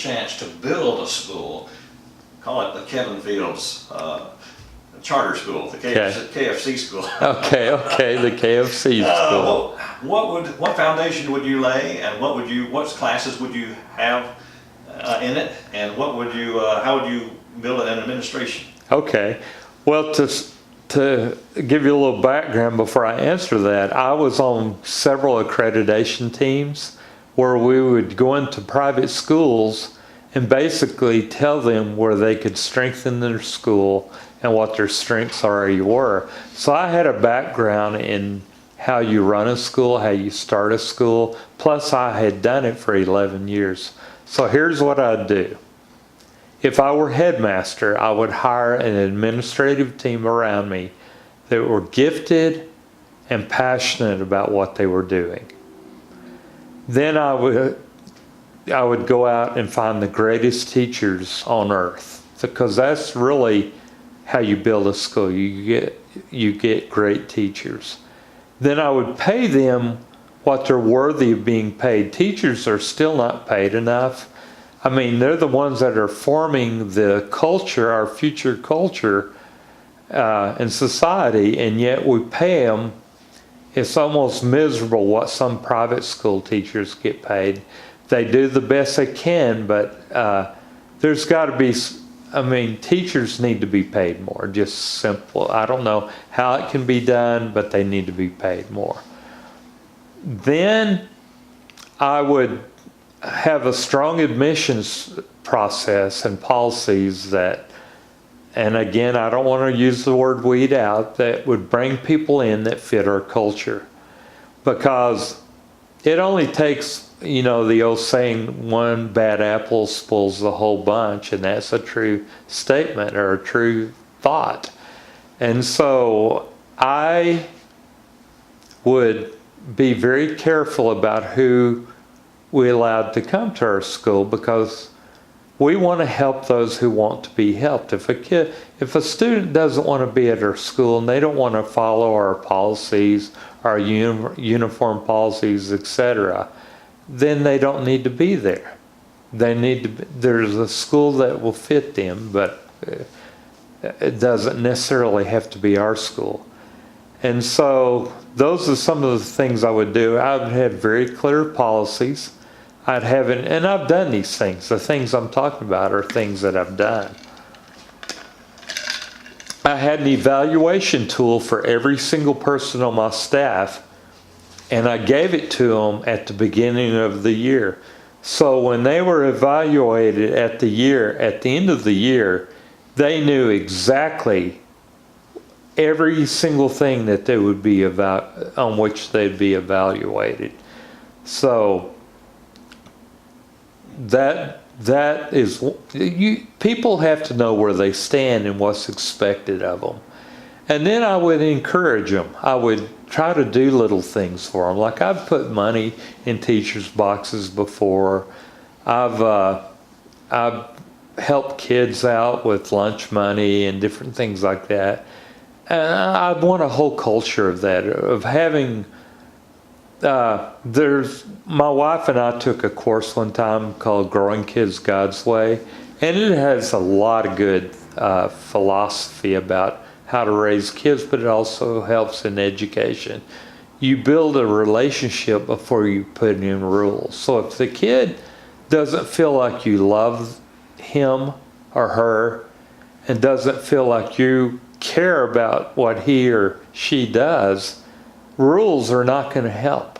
chance to build a school, call it the Kevin Fields charter school, the KFC school. Okay, the KFC school. What foundation would you lay, and what classes would you have in it, and how would you build an administration? Okay, well, to give you a little background before I answer that, I was on several accreditation teams where we would go into private schools and basically tell them where they could strengthen their school and what their strengths already were. So I had a background in how you run a school, how you start a school, plus I had done it for 11 years. So here's what I'd do. If I were headmaster, I would hire an administrative team around me that were gifted and passionate about what they were doing. Then I would go out and find the greatest teachers on earth, because that's really how you build a school. You get great teachers. Then I would pay them what they're worthy of being paid. Teachers are still not paid enough. I mean, they're the ones that are forming the culture, our future culture in society, and yet we pay them. It's almost miserable what some private school teachers get paid. They do the best they can, but there's got to be, I mean, teachers need to be paid more, just simple. I don't know how it can be done, but they need to be paid more. Then I would have a strong admissions process and policies that, and again, I don't want to use the word weed out, that would bring people in that fit our culture. Because it only takes, you know, the old saying, one bad apple spoils the whole bunch, and that's a true statement or a true thought. And so I would be very careful about who we allowed to come to our school, because we want to help those who want to be helped. If a student doesn't want to be at our school and they don't want to follow our policies, our uniform policies, etc., then they don't need to be there. There's a school that will fit them, but it doesn't necessarily have to be our school. And so those are some of the things I would do. I would have very clear policies. I'd have it, and I've done these things. The things I'm talking about are things that I've done. I had an evaluation tool for every single person on my staff, and I gave it to them at the beginning of the year. So when they were evaluated at the end of the year, they knew exactly every single thing that they would be on which they'd be evaluated. So that is, people have to know where they stand and what's expected of them. And then I would encourage them. I would try to do little things for them. Like, I've put money in teachers' boxes before. I've helped kids out with lunch money and different things like that. And I want a whole culture of that, of having, my wife and I took a course one time called Growing Kids God's Way, and it has a lot of good philosophy about how to raise kids, but it also helps in education. You build a relationship before you put in rules. So if the kid doesn't feel like you love him or her, and doesn't feel like you care about what he or she does, rules are not going to help.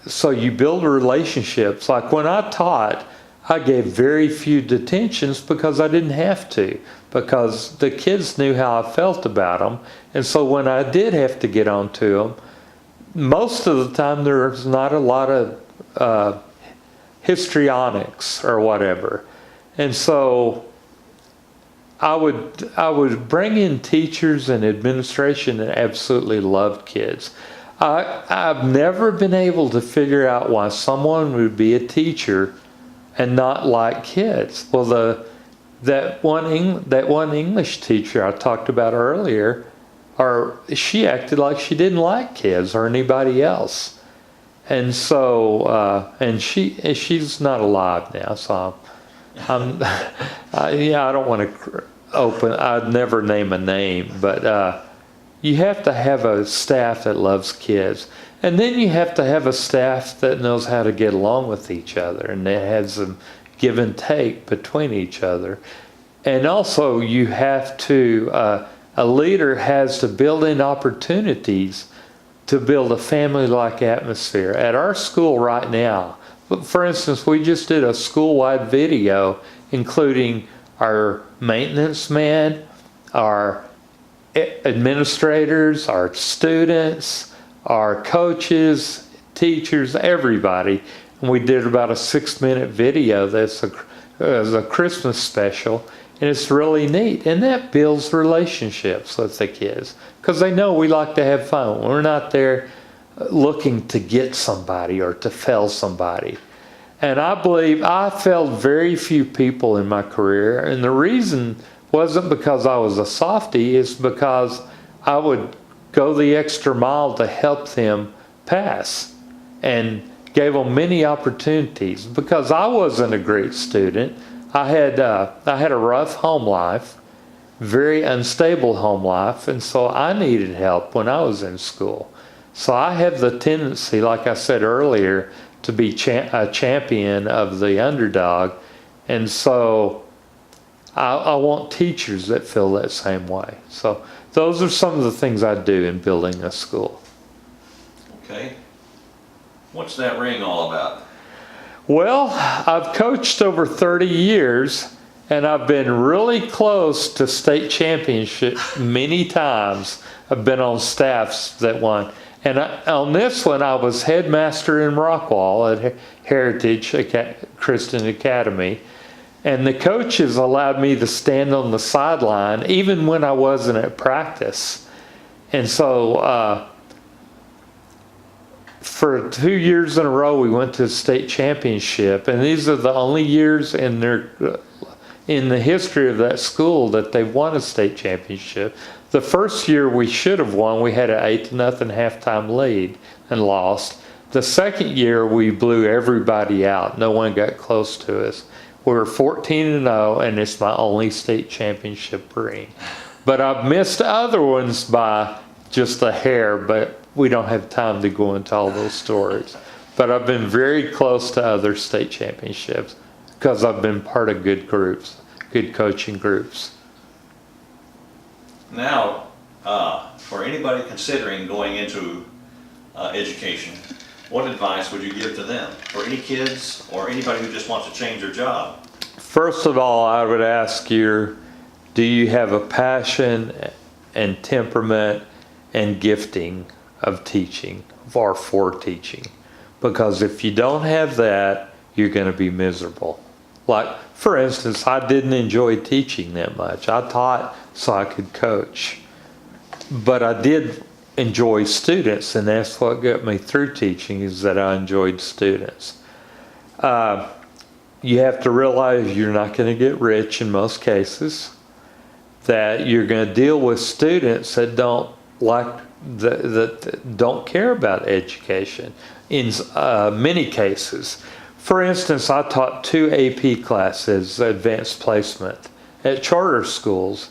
So you build relationships. Like when I taught, I gave very few detentions because I didn't have to, because the kids knew how I felt about them. And so when I did have to get on to them, most of the time there's not a lot of histrionics or whatever. And so I would bring in teachers and administration that absolutely loved kids. I've never been able to figure out why someone would be a teacher and not like kids. Well, that one English teacher I talked about earlier, she acted like she didn't like kids or anybody else. And so, and she's not alive now, so Yeah, I don't want to I'd never name a name, but you have to have a staff that loves kids. And then you have to have a staff that knows how to get along with each other and that has some give and take between each other. And also you have to, a leader has to build in opportunities to build a family-like atmosphere. At our school right now, for instance, we just did a school-wide video including our maintenance man, our administrators, our students, our coaches, teachers, everybody. And we did about a 6-minute video that's a Christmas special, and it's really neat. And that builds relationships with the kids because they know we like to have fun. We're not there looking to get somebody or to fail somebody. And I believe I failed very few people in my career, and the reason wasn't because I was a softie, it's because I would go the extra mile to help them pass and gave them many opportunities because I wasn't a great student. I had a rough home life, very unstable home life, and so I needed help when I was in school. So I have the tendency, like I said earlier, to be a champion of the underdog, and so I want teachers that feel that same way. So those are some of the things I do in building a school. Okay. What's that ring all about? Well, I've coached over 30 years, and I've been really close to state championship many times. I've been on staffs that won. And on this one, I was headmaster in Rockwall at Heritage Christian Academy. And the coaches allowed me to stand on the sideline even when I wasn't at practice. And so for 2 years in a row, we went to the state championship. And these are the only years in the history of that school that they won a state championship. The first year we should have won, we had an 8-0 halftime lead and lost. The second year we blew everybody out. No one got close to us. We were 14-0, and it's my only state championship ring. But I've missed other ones by just a hair, but we don't have time to go into all those stories. But I've been very close to other state championships because I've been part of good groups, good coaching groups. Now, for anybody considering going into education, what advice would you give to them? For any kids or anybody who just wants to change their job? First of all, I would ask you, do you have a passion and temperament and gifting of teaching or for teaching? Because if you don't have that, you're going to be miserable. Like, for instance, I didn't enjoy teaching that much. I taught so I could coach. But I did enjoy students, and that's what got me through teaching, is that I enjoyed students. You have to realize you're not going to get rich in most cases, that you're going to deal with students that don't don't care about education in many cases. For instance, I taught 2 AP classes, advanced placement, at charter schools.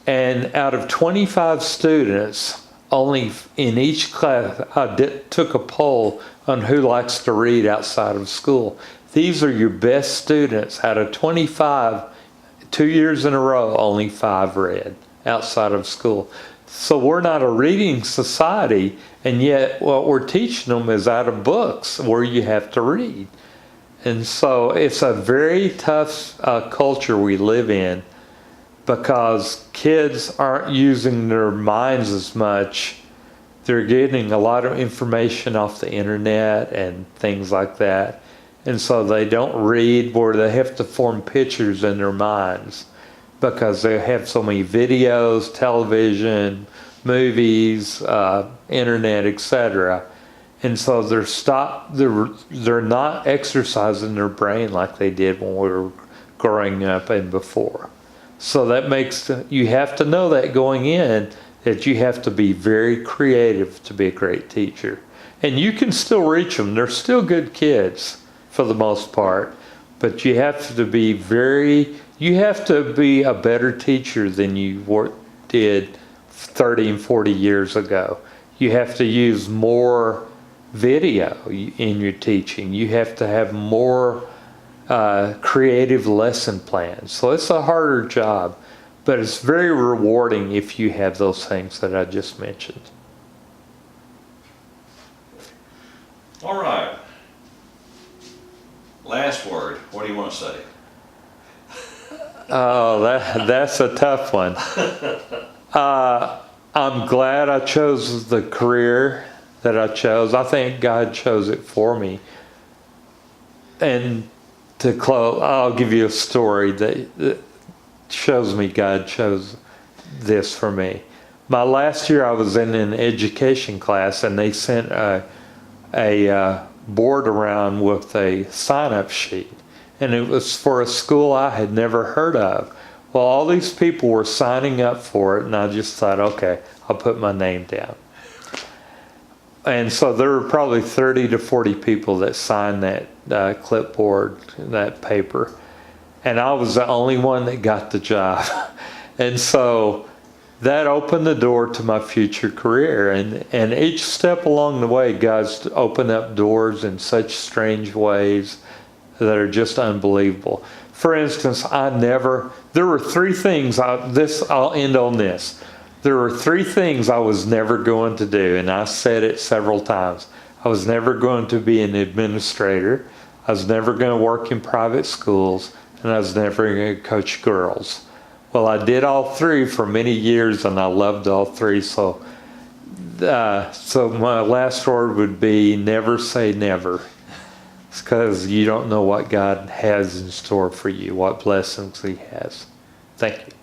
And out of 25 students, only in each class, I took a poll on who likes to read outside of school. These are your best students. Out of 25, 2 years in a row, only 5 read outside of school. So we're not a reading society, and yet what we're teaching them is out of books where you have to read. And so it's a very tough culture we live in, because kids aren't using their minds as much. They're getting a lot of information off the internet and things like that. And so they don't read, where they have to form pictures in their minds because they have so many videos, television, movies, internet, etc. And so they're not exercising their brain like they did when we were growing up and before. So that makes, you have to know that going in, that you have to be very creative to be a great teacher. And you can still reach them. They're still good kids for the most part. but you have to be a better teacher than you did 30 and 40 years ago. You have to use more video in your teaching. You have to have more creative lesson plans. So it's a harder job, but it's very rewarding if you have those things that I just mentioned. All right. Last word. What do you want to say? Oh, that's a tough one. I'm glad I chose the career that I chose. I think God chose it for me. And to close, I'll give you a story that shows me God chose this for me. My last year I was in an education class, and they sent a board around with a sign-up sheet. And it was for a school I had never heard of. Well, all these people were signing up for it, and I just thought, okay, I'll put my name down. And so there were probably 30 to 40 people that signed that clipboard, that paper. And I was the only one that got the job. And so that opened the door to my future career. And each step along the way, God's opened up doors in such strange ways that are just unbelievable. For instance, there were three things, I'll end on this. There were three things I was never going to do, and I said it several times. I was never going to be an administrator, I was never going to work in private schools, and I was never going to coach girls. Well, I did all three for many years, and I loved all three, so my last word would be never say never. It's because you don't know what God has in store for you, what blessings He has. Thank you.